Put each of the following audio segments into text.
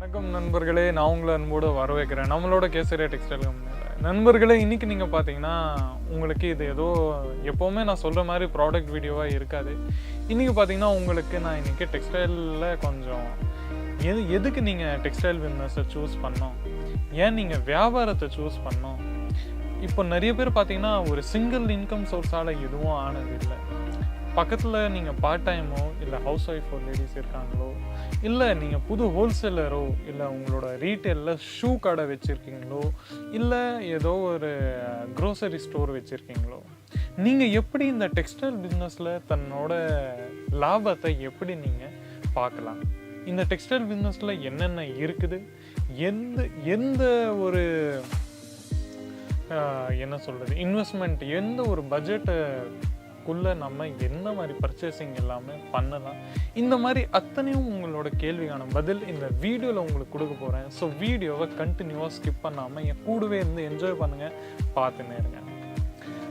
வணக்கம் நண்பர்களே, நான் உங்களை அன்போடு வரவேற்கிறேன் நம்மளோட கேசரியா டெக்ஸ்டைல் கம்பெனியில். நண்பர்களே, இன்றைக்கி நீங்கள் பார்த்தீங்கன்னா உங்களுக்கு இது ஏதோ எப்போவுமே நான் சொல்கிற மாதிரி ப்ராடக்ட் வீடியோவாக இருக்காது. இன்றைக்கி பார்த்தீங்கன்னா உங்களுக்கு நான் இன்றைக்கி டெக்ஸ்டைலில் கொஞ்சம் எதுக்கு நீங்கள் டெக்ஸ்டைல் பிஸ்னஸை சூஸ் பண்ணோம், ஏன் நீங்கள் வியாபாரத்தை சூஸ் பண்ணோம். இப்போ நிறைய பேர் பார்த்தீங்கன்னா ஒரு சிங்கிள் இன்கம் சோர்ஸால் எதுவும் ஆனது இல்லை. பக்கத்தில் நீங்கள் பார்ட் டைமோ இல்லை ஹவுஸ் ஒய்ஃபோ லேடிஸ் இருக்காங்களோ, இல்லை நீங்கள் புது ஹோல்சேலரோ, இல்லை உங்களோட ரீட்டெயிலில் ஷூ கடை வச்சுருக்கீங்களோ, இல்லை ஏதோ ஒரு க்ரோசரி ஸ்டோர் வச்சுருக்கீங்களோ, நீங்கள் எப்படி இந்த டெக்ஸ்டைல் பிஸ்னஸில் தன்னோட லாபத்தை எப்படி நீங்கள் பார்க்கலாம், இந்த டெக்ஸ்டைல் பிஸ்னஸில் என்னென்ன இருக்குது, எந்த ஒரு என்ன சொல்கிறது இன்வெஸ்ட்மெண்ட், எந்த ஒரு பட்ஜெட்டுக்குள்ளே நம்ம என்ன மாதிரி பர்ச்சேசிங் எல்லாமே பண்ணலாம், இந்த மாதிரி அத்தனையும் உங்களோட கேள்விக்கான பதில் இந்த வீடியோவில் உங்களுக்கு கொடுக்க போகிறேன். ஸோ வீடியோவை கண்டினியூவாக ஸ்கிப் பண்ணாமல் என் கூடவே இருந்து என்ஜாய் பண்ணுங்கள், பார்த்துன்னே இருங்க.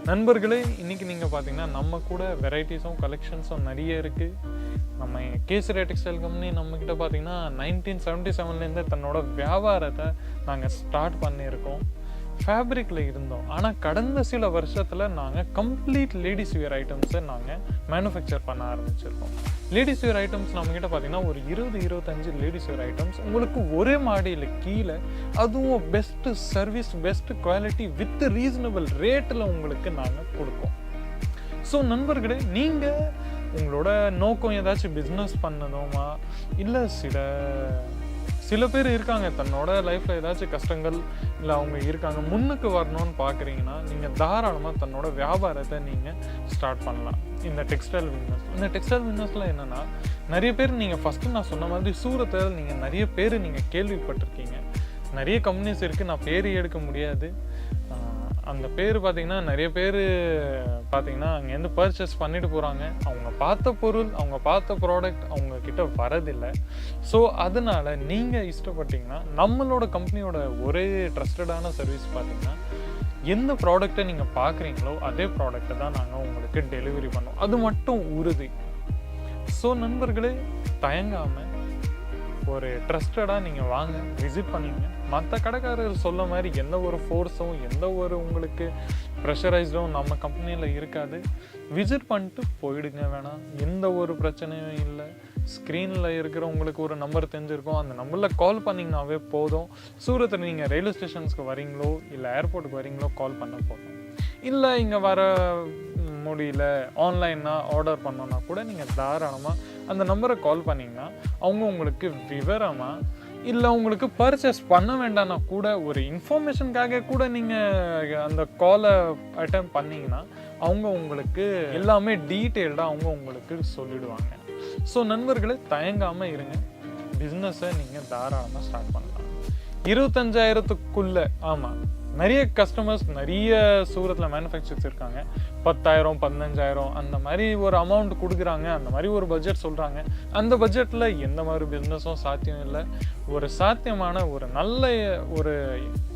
நண்பர்களே, இன்றைக்கி நீங்கள் பார்த்தீங்கன்னா நம்ம கூட வெரைட்டிஸும் கலெக்ஷன்ஸும் நிறைய இருக்குது. நம்ம கேசரியா டெக்ஸ்டைல் கம்பெனி நம்மக்கிட்ட பார்த்தீங்கன்னா 1977 தன்னோட வியாபாரத்தை நாங்கள் ஸ்டார்ட் பண்ணியிருக்கோம். ஃபேப்ரிக்கில் இருந்தோம், ஆனால் கடந்த சில வருஷத்தில் நாங்கள் கம்ப்ளீட் லேடிஸ் வியர் ஐட்டம்ஸை நாங்கள் மேனுஃபேக்சர் பண்ண ஆரம்பிச்சிருக்கோம். லேடிஸ் வியர் ஐட்டம்ஸ் நம்மக்கிட்ட பார்த்தீங்கன்னா ஒரு 20-25 லேடிஸ் வியர் ஐட்டம்ஸ் உங்களுக்கு ஒரே மாடியில் கீழே, அதுவும் best service, best quality with reasonable ரேட்டில் உங்களுக்கு நாங்கள் கொடுப்போம். ஸோ நண்பர்களே, நீங்கள் உங்களோட நோக்கம் ஏதாச்சும் பிஸ்னஸ் பண்ணணுமா, இல்லை சில பேர் இருக்காங்க தன்னோட லைஃப்பில் ஏதாச்சும் கஷ்டங்கள் இல்லை அவங்க இருக்காங்க முன்னுக்கு வரணும்னு பார்க்குறீங்கன்னா, நீங்கள் தாராளமாக தன்னோட வியாபாரத்தை நீங்கள் ஸ்டார்ட் பண்ணலாம். இந்த டெக்ஸ்டைல் பிஸ்னஸில் என்னென்னா, நிறைய பேர் நீங்கள் ஃபஸ்ட்டு நான் சொன்ன மாதிரி சூரத்தில் நீங்கள் நிறைய பேர் நீங்கள் கேள்விப்பட்டிருக்கீங்க. நிறைய கம்பெனிஸ் இருக்குது, நான் பேர் எடுக்க முடியாது. அந்த பேர் பார்த்திங்கன்னா நிறைய பேர் பார்த்திங்கன்னா அங்கேருந்து பர்ச்சேஸ் பண்ணிட்டு போகிறாங்க. அவங்க பார்த்த பொருள், அவங்க பார்த்த ப்ராடக்ட் அவங்கக்கிட்ட வரதில்லை. ஸோ அதனால் நீங்கள் இஷ்டப்பட்டீங்கன்னா நம்மளோட கம்பெனியோட ஒரே ட்ரஸ்டடான சர்வீஸ் பார்த்திங்கன்னா, எந்த ப்ராடக்டை நீங்கள் பார்க்குறீங்களோ அதே ப்ராடக்டை தான் நாங்கள் உங்களுக்கு டெலிவரி பண்ணோம், அது மட்டும் உறுதி. ஸோ நண்பர்களே, தயங்காமல் ஒரு ட்ரஸ்டடாக நீங்கள் வாங்க, விசிட் பண்ணிங்க. மற்ற கடைக்காரர் சொல்ல மாதிரி எந்த ஒரு ஃபோர்ஸும் எந்த ஒரு உங்களுக்கு ப்ரெஷரைஸ்டும் நம்ம கம்பெனியில் இருக்காது. விசிட் பண்ணிட்டு போயிடுங்க, வேணாம், எந்த ஒரு பிரச்சனையும் இல்லை. ஸ்க்ரீனில் இருக்கிற உங்களுக்கு ஒரு நம்பர் தெரிஞ்சிருக்கும், அந்த நம்பரில் கால் பண்ணிங்கனாவே போதும். சூரத்தில் நீங்கள் ரயில்வே ஸ்டேஷன்ஸ்க்கு வரீங்களோ இல்லை ஏர்போர்ட்டுக்கு வரீங்களோ கால் பண்ண போதும். இல்லை இங்கே வர முடியல, ஆன்லைனாக ஆர்டர் பண்ணோன்னா கூட நீங்கள் தாராளமாக அந்த நம்பரை கால் பண்ணிங்கன்னா அவங்க உங்களுக்கு விவரமாக, இல்லை உங்களுக்கு பர்ச்சேஸ் பண்ண வேண்டாம்னா கூட ஒரு இன்ஃபர்மேஷனுக்காக கூட நீங்கள் அந்த காலை அட்டெண்ட் பண்ணிங்கன்னா அவங்க உங்களுக்கு எல்லாமே டீட்டெயில்டாக அவங்க உங்களுக்கு சொல்லிடுவாங்க. ஸோ நண்பர்களே, தயங்காமல் இருங்க, பிஸ்னஸை நீங்கள் தாராளமாக ஸ்டார்ட் பண்ணலாம். 25,000க்குள்ளே, ஆமாம், நிறைய கஸ்டமர்ஸ் நிறைய சூரத்தில் மேனுஃபேக்சர்ஸ் இருக்காங்க. 10,000 15,000 அந்த மாதிரி ஒரு அமௌண்ட் கொடுக்குறாங்க, அந்த மாதிரி ஒரு பட்ஜெட் சொல்கிறாங்க. அந்த பட்ஜெட்டில் எந்த மாதிரி பிஸ்னஸும் சாத்தியம் இல்லை. ஒரு சாத்தியமான ஒரு நல்ல ஒரு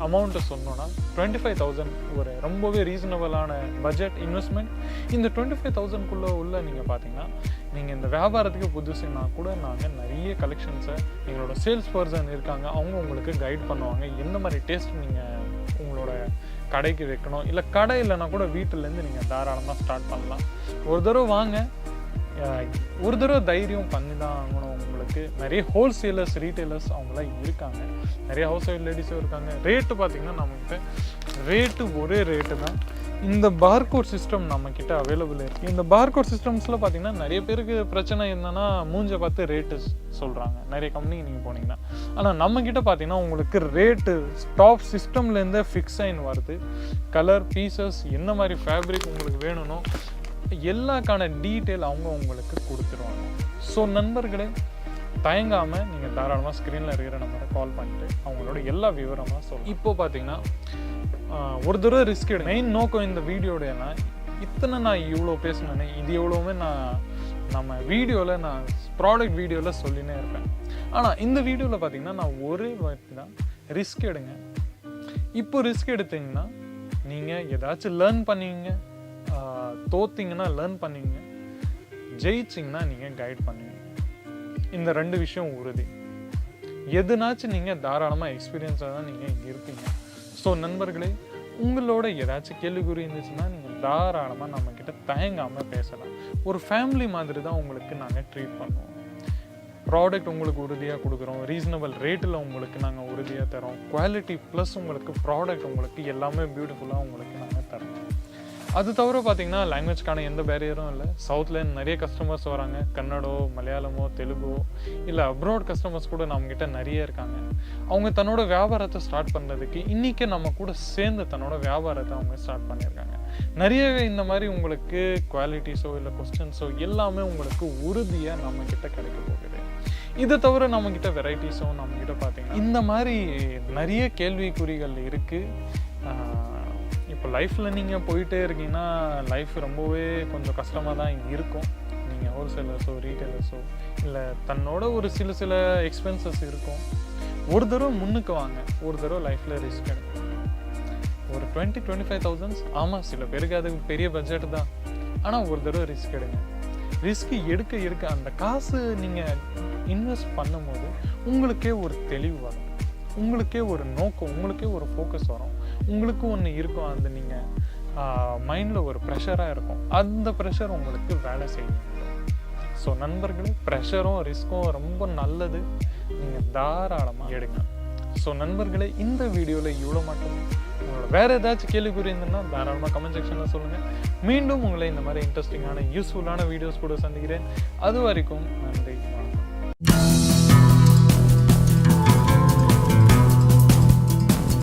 அமௌண்ட்டு சொன்னோன்னா 25,000 ஒரு ரொம்பவே ரீசனபிளான பட்ஜெட் இன்வெஸ்ட்மெண்ட். இந்த 25,000க்குள்ளே உள்ள நீங்கள் பார்த்தீங்கன்னா, நீங்கள் இந்த வியாபாரத்துக்கு புதுசுன்னா கூட நாங்கள் நிறைய கலெக்ஷன்ஸை எங்களோட சேல்ஸ் பர்சன் இருக்காங்க, அவங்க உங்களுக்கு கைட் பண்ணுவாங்க. எந்த மாதிரி டேஸ்ட் நீங்கள் உங்களோட கடைக்கு வைக்கணும், இல்லை கடை இல்லைன்னா கூட வீட்டிலேருந்து நீங்கள் தாராளமாக ஸ்டார்ட் பண்ணலாம். ஒரு தடவை வாங்க, ஒரு தடவை தைரியம் பண்ணி தான் ஆகணும். உங்களுக்கு நிறைய ஹோல்சேலர்ஸ், ரீட்டைலர்ஸ் அவங்களாம் இருக்காங்க, நிறைய ஹவுஸ் ஒய்ஃப் லேடிஸும் இருக்காங்க. ரேட்டு பார்த்திங்கன்னா நம்மக்கிட்ட ரேட்டு ஒரே ரேட்டு தான். இந்த பார்கோட் சிஸ்டம் நம்மக்கிட்ட அவைலபிள் இருக்குது. இந்த பார்கோட் சிஸ்டம்ஸில் பார்த்திங்கன்னா நிறைய பேருக்கு பிரச்சனை என்னென்னா, மூஞ்சை பார்த்து ரேட்டு சொல்கிறாங்க நிறைய கம்பெனிக்கு நீங்கள் போனீங்கன்னா. ஆனால் நம்மக்கிட்ட பார்த்திங்கன்னா உங்களுக்கு ரேட்டு ஸ்டாப் சிஸ்டம்லேருந்தே ஃபிக்ஸ் ஆகின்னு வருது. கலர், பீசஸ், என்ன மாதிரி ஃபேப்ரிக் உங்களுக்கு வேணும்னோ எல்லாக்கான டீட்டெயில் அவங்க உங்களுக்கு கொடுத்துருவாங்க. ஸோ நண்பர்களே, தயங்காமல் நீங்கள் தாராளமாக ஸ்க்ரீனில் இருக்கிற நம்பரை கால் பண்ணிட்டு அவங்களோட எல்லா விவரமாக சொல்லணும். இப்போ பார்த்தீங்கன்னா ஒரு தடவை ரிஸ்க் எடுங்க. மெயின் நோக்கம் இந்த வீடியோடையனா, இத்தனை நான் இவ்வளோ பேசினேனே, இது எவ்வளோவுமே நம்ம வீடியோவில் நான் ப்ராடக்ட் வீடியோவில் சொல்லினே இருப்பேன். ஆனால் இந்த வீடியோவில் பார்த்தீங்கன்னா நான் ஒரே வாட்டி தான், ரிஸ்க் எடுங்க. இப்போ ரிஸ்க் எடுத்தீங்கன்னா நீங்கள் ஏதாச்சும் லேர்ன் பண்ணுவீங்க, தோத்திங்கன்னா லேர்ன் பண்ணுவீங்க, ஜெயிச்சிங்கன்னா நீங்கள் கைட் பண்ணுவீங்க. இந்த 2 விஷயம் உறுதி. எதுனாச்சும் நீங்கள் தாராளமாக எக்ஸ்பீரியன்ஸாக தான் நீங்கள் இங்கே இருப்பீங்க. ஸோ நண்பர்களே, உங்களோட ஏதாச்சும் கேள்விக்குறி இருந்துச்சுன்னா நீங்கள் தாராளமாக நம்மக்கிட்ட தயங்காமல் பேசலாம். ஒரு ஃபேமிலி மாதிரி தான் உங்களுக்கு நாங்கள் ட்ரீட் பண்ணுவோம். ப்ராடக்ட் உங்களுக்கு உறுதியாக கொடுக்குறோம், ரீசனபிள் ரேட்டில் உங்களுக்கு நாங்கள் உறுதியாக தரோம், குவாலிட்டி ப்ளஸ் உங்களுக்கு ப்ராடக்ட் உங்களுக்கு எல்லாமே பியூட்டிஃபுல்லாக உங்களுக்கு நாங்கள் தரோம். அது தவிர பார்த்தீங்கன்னா லாங்குவேஜ்க்கான எந்த பேரியரும் இல்லை. சவுத்லேருந்து நிறைய கஸ்டமர்ஸ் வராங்க. கன்னடோ, மலையாளமோ, தெலுங்கோ இல்லை அப்ராட் கஸ்டமர்ஸ் கூட நம்மக்கிட்ட நிறைய இருக்காங்க. அவங்க தன்னோட வியாபாரத்தை ஸ்டார்ட் பண்ணுறதுக்கு இன்றைக்கி நம்ம கூட சேர்ந்து தன்னோட வியாபாரத்தை அவங்க ஸ்டார்ட் பண்ணியிருக்காங்க. நிறையவே இந்த மாதிரி உங்களுக்கு குவாலிட்டிஸோ இல்லை கொஸ்டின்ஸோ எல்லாமே உங்களுக்கு உறுதியாக நம்மக்கிட்ட கிடைக்க போகுது. இதை தவிர நம்மக்கிட்ட வெரைட்டிஸும் நம்மக்கிட்ட பார்த்தீங்கன்னா இந்த மாதிரி நிறைய கேள்விக்குறிகள் இருக்குது. இப்போ லைஃப்பில் நீங்கள் போயிட்டே இருக்கீங்கன்னா லைஃப் ரொம்பவே கொஞ்சம் கஷ்டமாக தான் இருக்கும். நீங்கள் ஹோல்சேலர்ஸோ ரீட்டைலர்ஸோ இல்லை தன்னோட ஒரு சில எக்ஸ்பென்சஸ் இருக்கும். ஒரு தடவை முன்னுக்கு வாங்க, ஒரு தடவை லைஃப்பில் ரிஸ்க் எடுக்கும். ஒரு 20-25,000 ஆமாம், சில பேருக்கு அது பெரிய பட்ஜெட் தான். ஆனால் ஒரு தடவை ரிஸ்க் எடுங்க. ரிஸ்க் எடுக்க அந்த காசு நீங்கள் இன்வெஸ்ட் பண்ணும்போது உங்களுக்கே ஒரு தெளிவு வரும், உங்களுக்கே ஒரு நோக்கம், உங்களுக்கே ஒரு ஃபோக்கஸ் வரும், உங்களுக்கு ஒன்று இருக்கும். அந்த நீங்கள் மைண்டில் ஒரு ப்ரெஷராக இருக்கும். அந்த ப்ரெஷர் உங்களுக்கு வேலை செய்யும். ஸோ நண்பர்களே, ப்ரெஷரும் ரிஸ்க்கும் ரொம்ப நல்லது, நீங்கள் தாராளமாக எடுங்க. ஸோ நண்பர்களே, இந்த வீடியோவில் இவ்வளோ மட்டும். உங்களோட வேறு ஏதாச்சும் கேள்விக்குறி இருந்ததுன்னா தாராளமாக கமெண்ட் செக்ஷனில் சொல்லுங்கள். மீண்டும் உங்களை இந்த மாதிரி இன்ட்ரெஸ்டிங்கான யூஸ்ஃபுல்லான வீடியோஸ் கூட சந்திக்கிறேன். அது வரைக்கும் நன்றி, வணக்கம்.